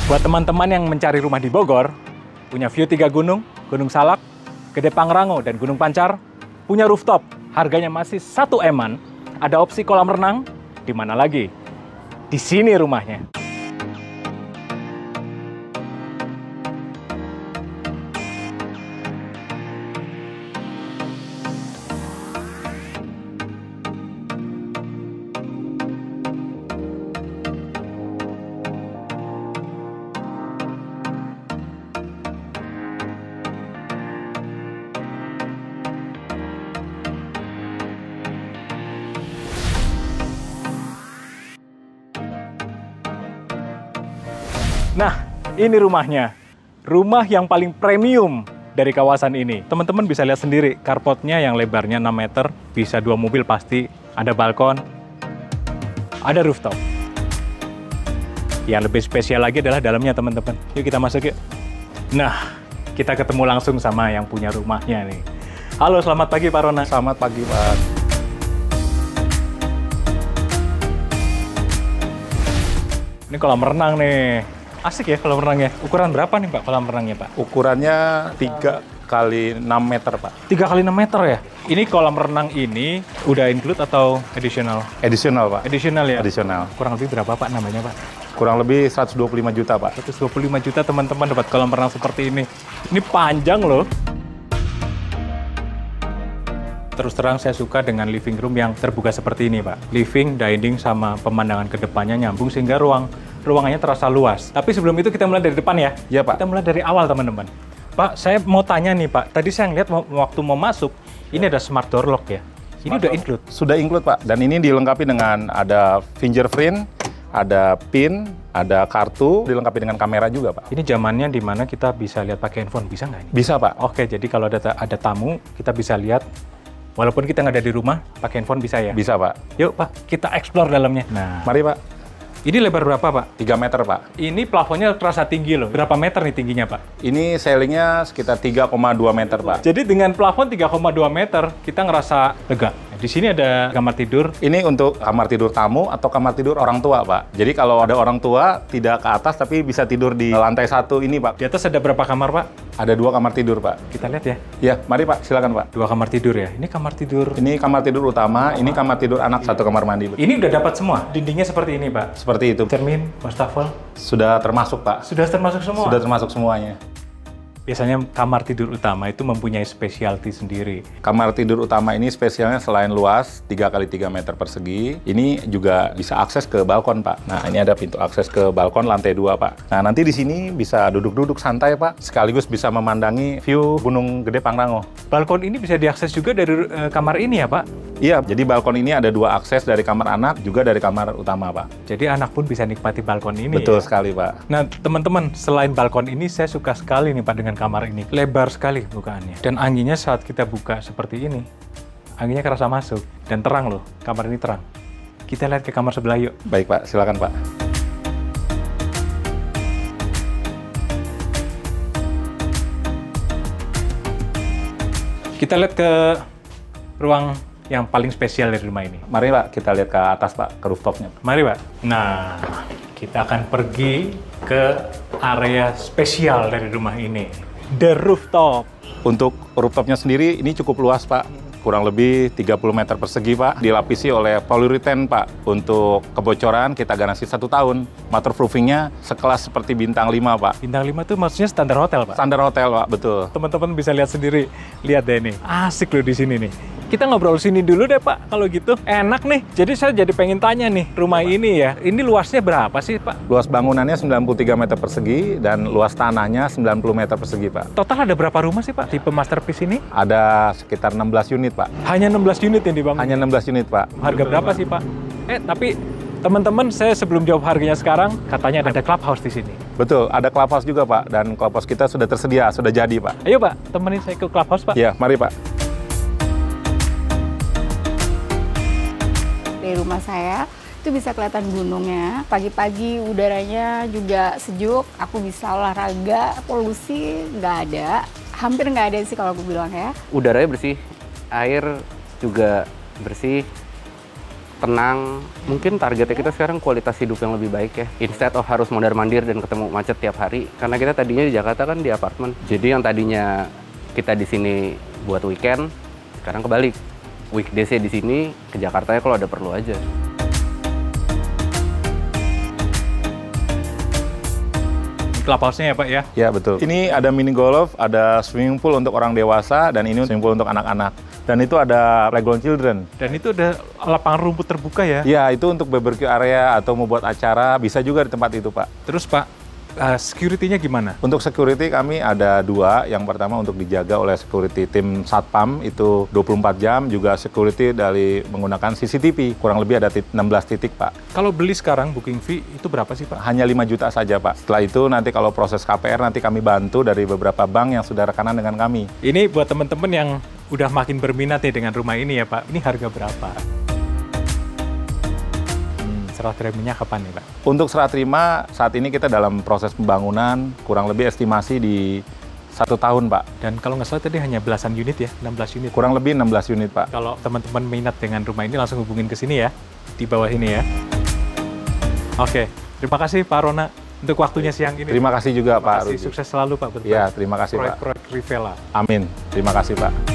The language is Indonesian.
Buat teman-teman yang mencari rumah di Bogor, punya view 3 gunung, Gunung Salak, Gede Pangrango, dan Gunung Pancar, punya rooftop, harganya masih 1 M-an, ada opsi kolam renang, di mana lagi? Di sini rumahnya. Nah, ini rumahnya. Rumah yang paling premium dari kawasan ini. Teman-teman bisa lihat sendiri, carportnya yang lebarnya 6 meter, bisa 2 mobil pasti, ada balkon, ada rooftop. Yang lebih spesial lagi adalah dalamnya, teman-teman. Yuk kita masuk yuk. Nah, kita ketemu langsung sama yang punya rumahnya nih. Halo, selamat pagi Pak Rona. Selamat pagi, Pak. Ini kolam renang nih. Asik ya kolam renangnya. Ukuran berapa nih Pak kolam renangnya Pak? Ukurannya 3 kali 6 meter, Pak. 3 kali 6 meter ya? Ini kolam renang ini udah include atau additional? Additional, Pak. Additional ya? Additional. Kurang lebih berapa Pak namanya Pak? Kurang lebih 125 juta, Pak. 125 juta teman-teman dapat kolam renang seperti ini. Ini panjang loh. Terus terang saya suka dengan living room yang terbuka seperti ini Pak. Living, dining, sama pemandangan ke depannya nyambung sehingga ruangannya terasa luas. Tapi sebelum itu kita mulai dari depan ya? Iya, Pak. Kita mulai dari awal teman-teman. Pak, saya mau tanya nih Pak. Tadi saya ngeliat waktu mau masuk, ini ada smart door lock ya? Ini udah include? Sudah include, Pak. Dan ini dilengkapi dengan ada fingerprint, ada PIN, ada kartu, dilengkapi dengan kamera juga, Pak. Ini zamannya di mana kita bisa lihat pakai handphone, bisa nggak ini? Bisa, Pak. Oke, jadi kalau ada tamu, kita bisa lihat. Walaupun kita nggak ada di rumah, pakai handphone bisa ya? Bisa, Pak. Yuk Pak, kita explore dalamnya. Nah, Mari, Pak. ini lebar berapa Pak? 3 meter, Pak. Ini plafonnya terasa tinggi loh. Berapa meter nih tingginya Pak? Ini ceilingnya sekitar 3,2 meter, Pak. Jadi dengan plafon 3,2 meter, kita ngerasa lega. Di sini ada kamar tidur. Ini untuk kamar tidur tamu atau kamar tidur orang tua, Pak. Jadi kalau ada orang tua, tidak ke atas, tapi bisa tidur di lantai 1 ini, Pak. Di atas ada berapa kamar Pak? Ada 2 kamar tidur, Pak. Kita lihat ya. Ya, mari Pak, silakan Pak. 2 kamar tidur ya. Ini kamar tidur. Ini kamar tidur utama, ini kamar tidur anak, 1 kamar mandi. Ini udah dapat semua. Dindingnya seperti ini Pak. Seperti itu. Cermin, wastafel. Sudah termasuk, Pak. Sudah termasuk semua? Sudah termasuk semuanya. Biasanya kamar tidur utama itu mempunyai specialty sendiri. Kamar tidur utama ini spesialnya selain luas 3 kali 3 meter persegi, ini juga bisa akses ke balkon, Pak. Nah, ini ada pintu akses ke balkon lantai 2, Pak. Nah, nanti di sini bisa duduk-duduk santai, Pak. Sekaligus bisa memandangi view Gunung Gede Pangrango. Balkon ini bisa diakses juga dari kamar ini ya, Pak? Iya, jadi balkon ini ada 2 akses dari kamar anak, juga dari kamar utama, Pak. Jadi anak pun bisa nikmati balkon ini. Betul ya? sekali, Pak. Nah, teman-teman, selain balkon ini, saya suka sekali nih, Pak, dengan kamar ini. Lebar sekali bukaannya. Dan anginnya saat kita buka seperti ini, anginnya kerasa masuk. Dan terang loh, kamar ini terang. Kita lihat ke kamar sebelah yuk. Baik, Pak. Silakan, Pak. Kita lihat ke ruang yang paling spesial dari rumah ini. Mari, Pak. Kita lihat ke atas, Pak. Ke rooftopnya. Mari, Pak. Nah, kita akan pergi ke area spesial dari rumah ini. The rooftop. Untuk rooftopnya sendiri ini cukup luas, Pak. Kurang lebih 30 meter persegi, Pak. Dilapisi oleh polyurethane, Pak. Untuk kebocoran kita garansi 1 tahun. Waterproofingnya sekelas seperti bintang 5, Pak. Bintang 5 itu maksudnya standar hotel, Pak? Standar hotel, Pak. Betul. Teman-teman bisa lihat sendiri. Lihat deh nih. Asik loh di sini nih. Kita ngobrol sini dulu deh, Pak. Kalau gitu enak nih. Jadi saya jadi pengen tanya nih, rumah ini ya. Ini luasnya berapa sih, Pak? Luas bangunannya 93 meter persegi dan luas tanahnya 90 meter persegi, Pak. Total ada berapa rumah sih, Pak? Tipe masterpiece ini? Ada sekitar 16 unit, Pak. Hanya 16 unit yang dibangun? Hanya 16 unit, Pak. Harga berapa sih, Pak? Tapi teman-teman, saya sebelum jawab harganya sekarang, katanya ada clubhouse di sini. Betul, ada clubhouse juga, Pak. Dan clubhouse kita sudah tersedia, sudah jadi, Pak. Ayo, Pak, temenin saya ke clubhouse, Pak. Iya, mari, Pak. Dari rumah saya itu bisa kelihatan gunungnya, pagi-pagi udaranya juga sejuk, aku bisa olahraga, polusi nggak ada, hampir nggak ada sih kalau aku bilang ya. Udaranya bersih, air juga bersih, tenang. Mungkin targetnya kita sekarang kualitas hidup yang lebih baik ya. Instead of harus mondar-mandir dan ketemu macet tiap hari. Karena kita tadinya di Jakarta kan di apartemen. Jadi yang tadinya kita di sini buat weekend, sekarang kebalik. Weekdays-nya di sini, ke Jakarta ya kalau ada perlu aja. Clubhouse-nya ya Pak ya? Ya, betul. Ini ada mini golf, ada swimming pool untuk orang dewasa, dan ini swimming pool untuk anak-anak. Dan itu ada playground children. Dan itu ada lapangan rumput terbuka ya? Ya, itu untuk barbecue area atau mau buat acara, bisa juga di tempat itu, Pak. Terus Pak, security-nya gimana? Untuk security kami ada 2. Yang pertama untuk dijaga oleh security tim Satpam, itu 24 jam. Juga security dari menggunakan CCTV. Kurang lebih ada 16 titik, Pak. Kalau beli sekarang booking fee itu berapa sih Pak? Hanya 5 juta saja, Pak. Setelah itu nanti kalau proses KPR nanti kami bantu dari beberapa bank yang sudah rekanan dengan kami. Ini buat teman-teman yang udah makin berminat nih dengan rumah ini ya Pak. Ini harga berapa? Serah terimanya kapan nih Pak? Untuk serah terima, saat ini kita dalam proses pembangunan, kurang lebih estimasi di 1 tahun, Pak. Dan kalau nggak salah tadi hanya belasan unit ya, 16 unit. Kurang lebih 16 unit, Pak. Kalau teman-teman minat dengan rumah ini langsung hubungin ke sini ya, di bawah ini ya. Oke, terima kasih Pak Rona untuk waktunya siang ini. Terima kasih juga, Pak. Terima kasih, sukses selalu Pak. Ya, terima kasih, Pak. Proyek Rivela. Amin. Terima kasih, Pak.